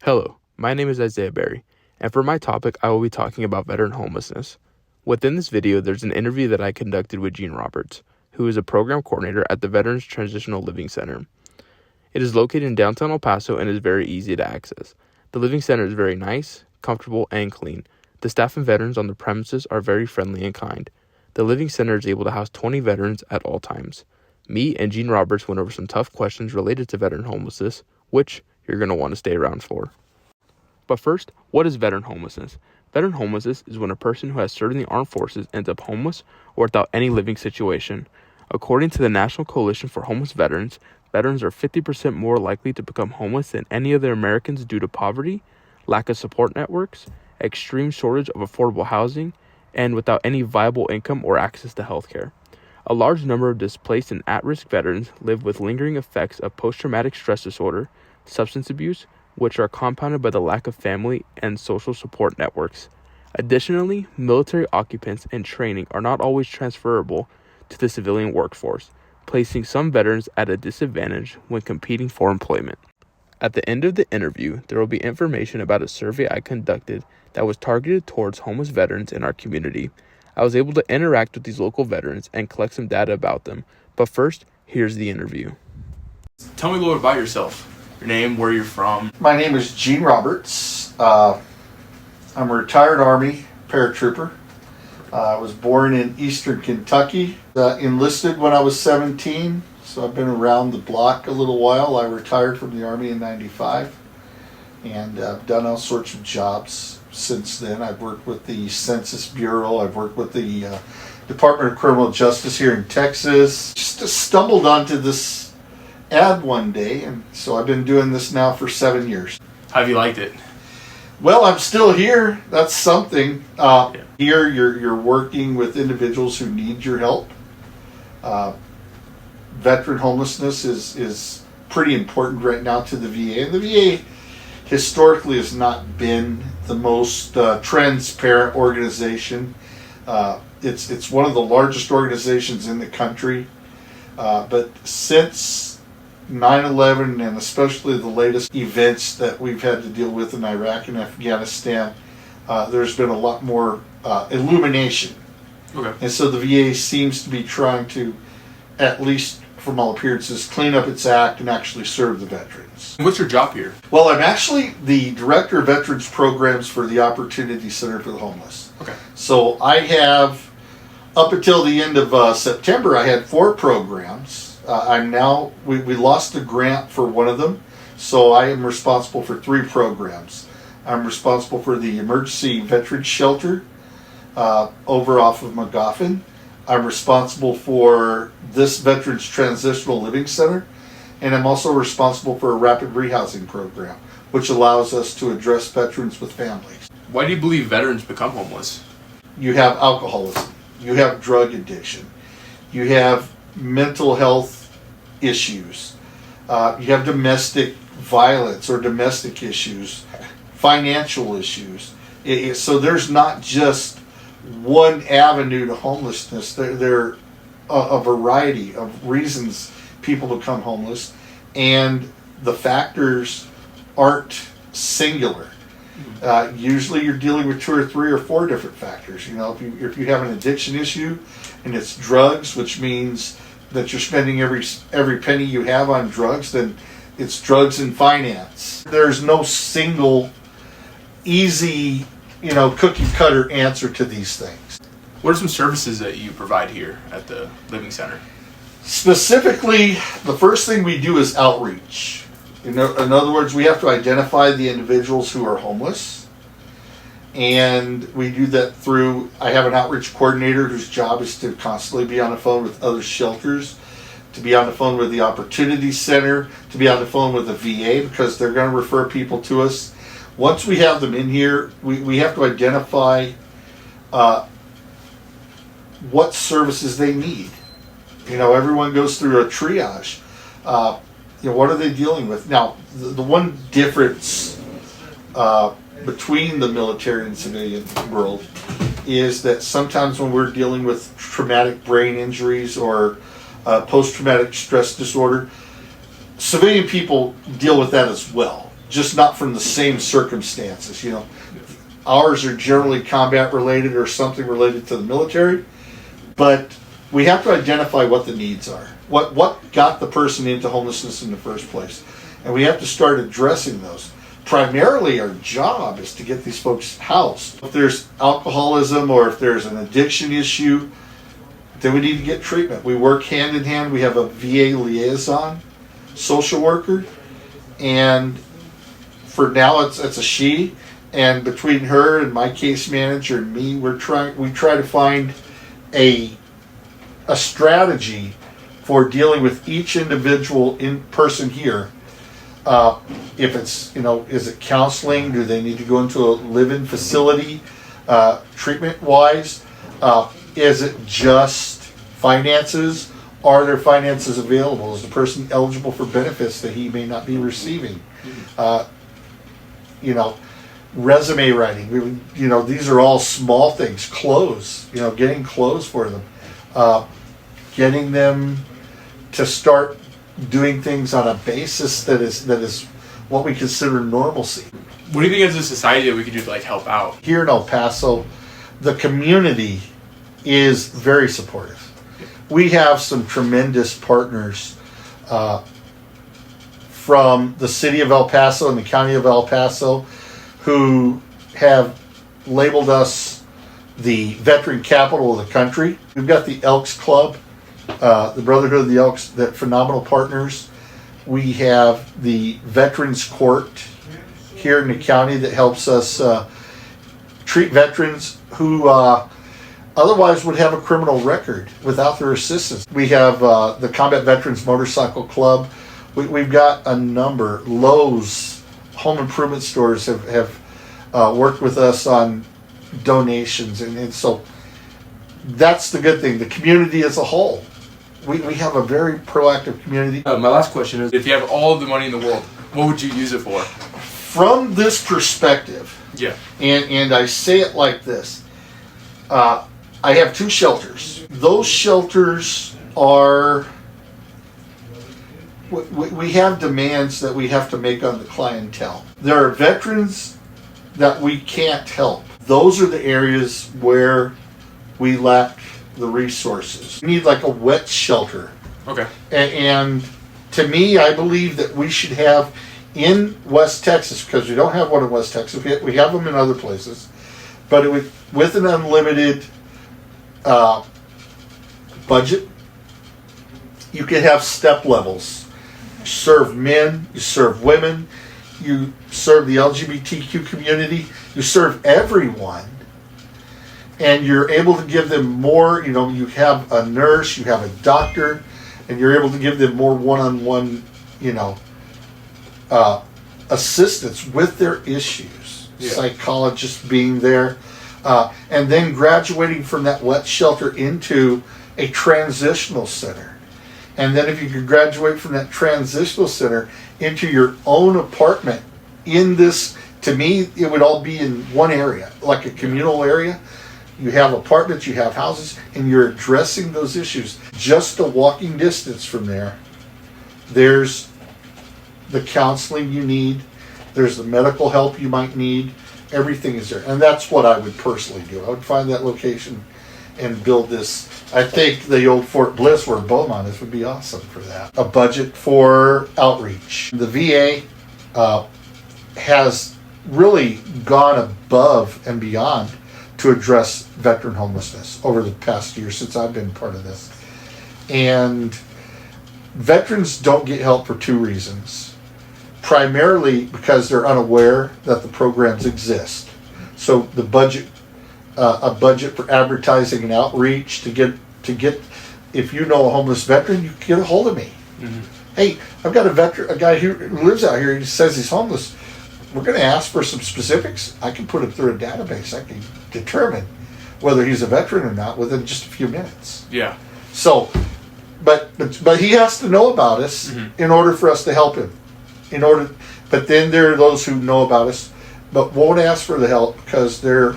Hello, my name is Isaiah Berry, and for my topic, I will be talking about veteran homelessness. Within this video, there's an interview that I conducted with Gene Roberts, who is a program coordinator at the Veterans Transitional Living Center. It is located in downtown El Paso and is very easy to access. The living center is very nice, comfortable, and clean. The staff and veterans on the premises are very friendly and kind. The living center is able to house 20 veterans at all times. Me and Gene Roberts went over some tough questions related to veteran homelessness, which you're going to want to stay around for. But first, what is veteran homelessness? Veteran homelessness is when a person who has served in the armed forces ends up homeless or without any living situation. According to the National Coalition for Homeless Veterans, veterans are 50% more likely to become homeless than any other Americans due to poverty, lack of support networks, extreme shortage of affordable housing, and without any viable income or access to health care. A large number of displaced and at-risk veterans live with lingering effects of post-traumatic stress disorder, substance abuse, which are compounded by the lack of family and social support networks. Additionally, military occupants and training are not always transferable to the civilian workforce, placing some veterans at a disadvantage when competing for employment. At the end of the interview, there will be information about a survey I conducted that was targeted towards homeless veterans in our community. I was able to interact with these local veterans and collect some data about them. But first, here's the interview. Tell me a little bit about yourself. Your name, where you're from. My name is Gene Roberts. I'm a retired Army paratrooper. I was born in Eastern Kentucky. Enlisted when I was 17, so I've been around the block a little while. I retired from the Army in '95, and I've done all sorts of jobs since then. I've worked with the Census Bureau. I've worked with the Department of Criminal Justice here in Texas. Just stumbled onto this ad one day, and so I've been doing this now for 7 years. How have you liked it? Well, I'm still here. That's something. Here, you're working with individuals who need your help. Veteran homelessness is pretty important right now to the VA, and the VA historically has not been the most transparent organization. It's one of the largest organizations in the country, but since 9/11 and especially the latest events that we've had to deal with in Iraq and Afghanistan, there's been a lot more illumination. Okay. And so the VA seems to be trying to, at least from all appearances, clean up its act and actually serve the veterans. What's your job here? Well, I'm actually the Director of Veterans Programs for the Opportunity Center for the Homeless. Okay. So I have, up until the end of September, I had 4 programs. We lost a grant for one of them, so I am responsible for 3 programs. I'm responsible for the Emergency Veterans Shelter over off of McGoffin. I'm responsible for this Veterans Transitional Living Center, and I'm also responsible for a rapid rehousing program, which allows us to address veterans with families. Why do you believe veterans become homeless? You have alcoholism, you have drug addiction, you have mental health issues, you have domestic violence or domestic issues, financial issues. So there's not just one avenue to homelessness. There are a variety of reasons people become homeless, and the factors aren't singular. Usually you're dealing with 2 or 3 or 4 different factors. You know, if you have an addiction issue and it's drugs, which means that you're spending every penny you have on drugs, then it's drugs and finance. There's no single easy, cookie cutter answer to these things. What are some services that you provide here at the Living Center? Specifically, the first thing we do is outreach. In other words, we have to identify the individuals who are homeless, and we do that through, I have an outreach coordinator whose job is to constantly be on the phone with other shelters, to be on the phone with the Opportunity Center, to be on the phone with the VA, because they're going to refer people to us. Once we have them in here, we have to identify what services they need. Everyone goes through a triage. What are they dealing with? Now, the one difference between the military and civilian world is that sometimes when we're dealing with traumatic brain injuries or post-traumatic stress disorder, civilian people deal with that as well. just not from the same circumstances. Ours are generally combat related or something related to the military, but we have to identify what the needs are. What got the person into homelessness in the first place? And we have to start addressing those. Primarily our job is to get these folks housed. If there's alcoholism or if there's an addiction issue, then we need to get treatment. We work hand in hand. We have a VA liaison social worker, and for now it's a she, and between her and my case manager and me, we try to find a strategy for dealing with each individual in person here. If it's, is it counseling? Do they need to go into a live-in facility, treatment-wise? Is it just finances? Are there finances available? Is the person eligible for benefits that he may not be receiving? Resume writing. These are all small things. Clothes. Getting clothes for them. Getting them to start doing things on a basis that is what we consider normalcy. What do you think as a society that we could do to help out? Here in El Paso, the community is very supportive. We have some tremendous partners from the city of El Paso and the county of El Paso who have labeled us the veteran capital of the country. We've got the Elks Club, the Brotherhood of the Elks, that phenomenal partners. We have the Veterans Court here in the county that helps us treat veterans who otherwise would have a criminal record without their assistance. We have the Combat Veterans Motorcycle Club. We've got a number. Lowe's home improvement stores have worked with us on donations, and so that's the good thing. The community as a whole. We have a very proactive community. My last question is, if you have all the money in the world, what would you use it for? From this perspective, and I say it like this, I have 2 shelters. Those shelters are, we have demands that we have to make on the clientele. There are veterans that we can't help. Those are the areas where we lack the resources. We need like a wet shelter. Okay. And to me, I believe that we should have in West Texas, because we don't have one in West Texas, we have them in other places, but with an unlimited budget, you can have step levels. You serve men, you serve women, you serve the LGBTQ community, you serve everyone. And you're able to give them more, you have a nurse, you have a doctor, and you're able to give them more one-on-one, assistance with their issues. Yeah. Psychologists being there. And then graduating from that wet shelter into a transitional center. And then if you could graduate from that transitional center into your own apartment in this, to me, it would all be in one area, like a communal area. You have apartments, you have houses, and you're addressing those issues. Just a walking distance from there, there's the counseling you need, there's the medical help you might need, everything is there. And that's what I would personally do. I would find that location and build this. I think the old Fort Bliss where Beaumont is would be awesome for that. A budget for outreach. The VA has really gone above and beyond to address veteran homelessness over the past year since I've been part of this. And veterans don't get help for 2 reasons. Primarily because they're unaware that the programs exist. So the budget, a budget for advertising and outreach to get, if you know a homeless veteran, you get a hold of me. Mm-hmm. Hey, I've got a guy who lives out here, he says he's homeless. We're going to ask for some specifics. I can put it through a database. I can determine whether he's a veteran or not within just a few minutes. Yeah. So, but he has to know about us in order for us to help him. But then there are those who know about us, but won't ask for the help because they're,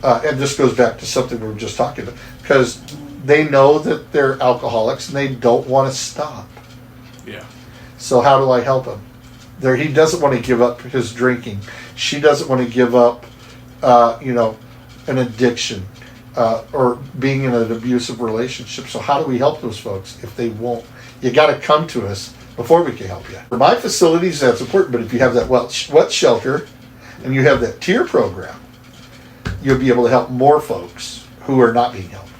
and this goes back to something we were just talking about, because they know that they're alcoholics and they don't want to stop. Yeah. So how do I help them? He doesn't want to give up his drinking. She doesn't want to give up, an addiction or being in an abusive relationship. So how do we help those folks if they won't? You got to come to us before we can help you. For my facilities, that's important. But if you have that wet shelter and you have that tier program, you'll be able to help more folks who are not being helped.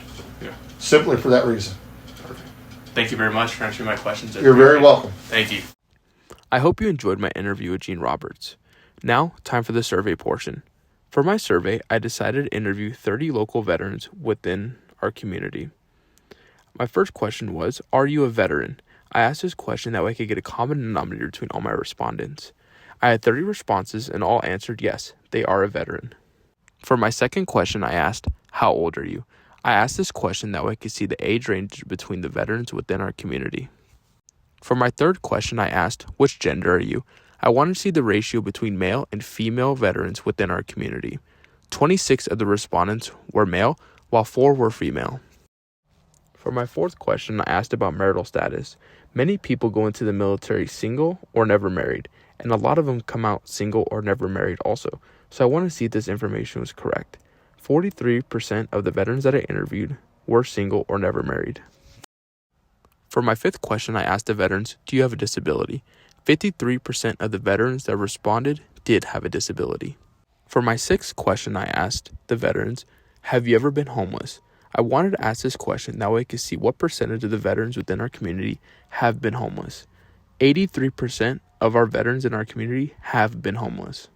Yeah. Simply for that reason. Perfect. Thank you very much for answering my questions. You're very welcome. Thank you. I hope you enjoyed my interview with Gene Roberts. Now, time for the survey portion. For my survey, I decided to interview 30 local veterans within our community. My first question was, are you a veteran? I asked this question that way I could get a common denominator between all my respondents. I had 30 responses and all answered yes, they are a veteran. For my second question, I asked, how old are you? I asked this question that way I could see the age range between the veterans within our community. For my third question, I asked, which gender are you? I wanted to see the ratio between male and female veterans within our community. 26 of the respondents were male, while 4 were female. For my fourth question, I asked about marital status. Many people go into the military single or never married, and a lot of them come out single or never married also. So I want to see if this information was correct. 43% of the veterans that I interviewed were single or never married. For my fifth question, I asked the veterans, do you have a disability? 53% of the veterans that responded did have a disability. For my sixth question, I asked the veterans, have you ever been homeless? I wanted to ask this question that way I could see what percentage of the veterans within our community have been homeless. 83% of our veterans in our community have been homeless.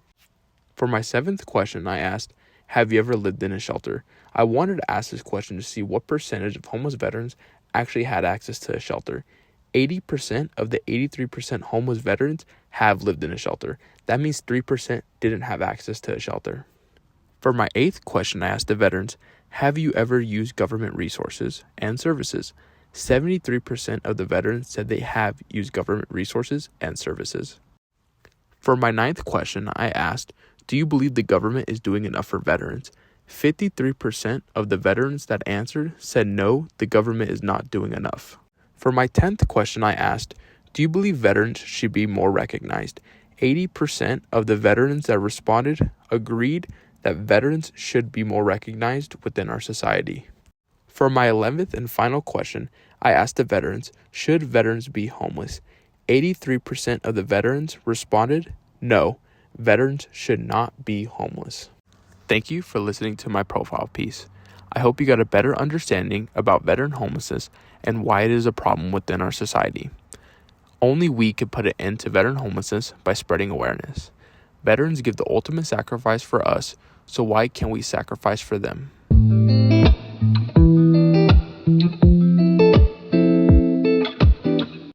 For my seventh question, I asked, have you ever lived in a shelter? I wanted to ask this question to see what percentage of homeless veterans actually had access to a shelter. 80% of the 83% homeless veterans have lived in a shelter. That means 3% didn't have access to a shelter. For my eighth question, I asked the veterans, have you ever used government resources and services? 73% of the veterans said they have used government resources and services. For my ninth question, I asked, do you believe the government is doing enough for veterans? 53% of the veterans that answered said no, the government is not doing enough. For my 10th question, I asked, do you believe veterans should be more recognized? 80% of the veterans that responded agreed that veterans should be more recognized within our society. For my 11th and final question, I asked the veterans, should veterans be homeless? 83% of the veterans responded, no, veterans should not be homeless. Thank you for listening to my profile piece. I hope you got a better understanding about veteran homelessness and why it is a problem within our society. Only we can put an end to veteran homelessness by spreading awareness. Veterans give the ultimate sacrifice for us, so why can't we sacrifice for them?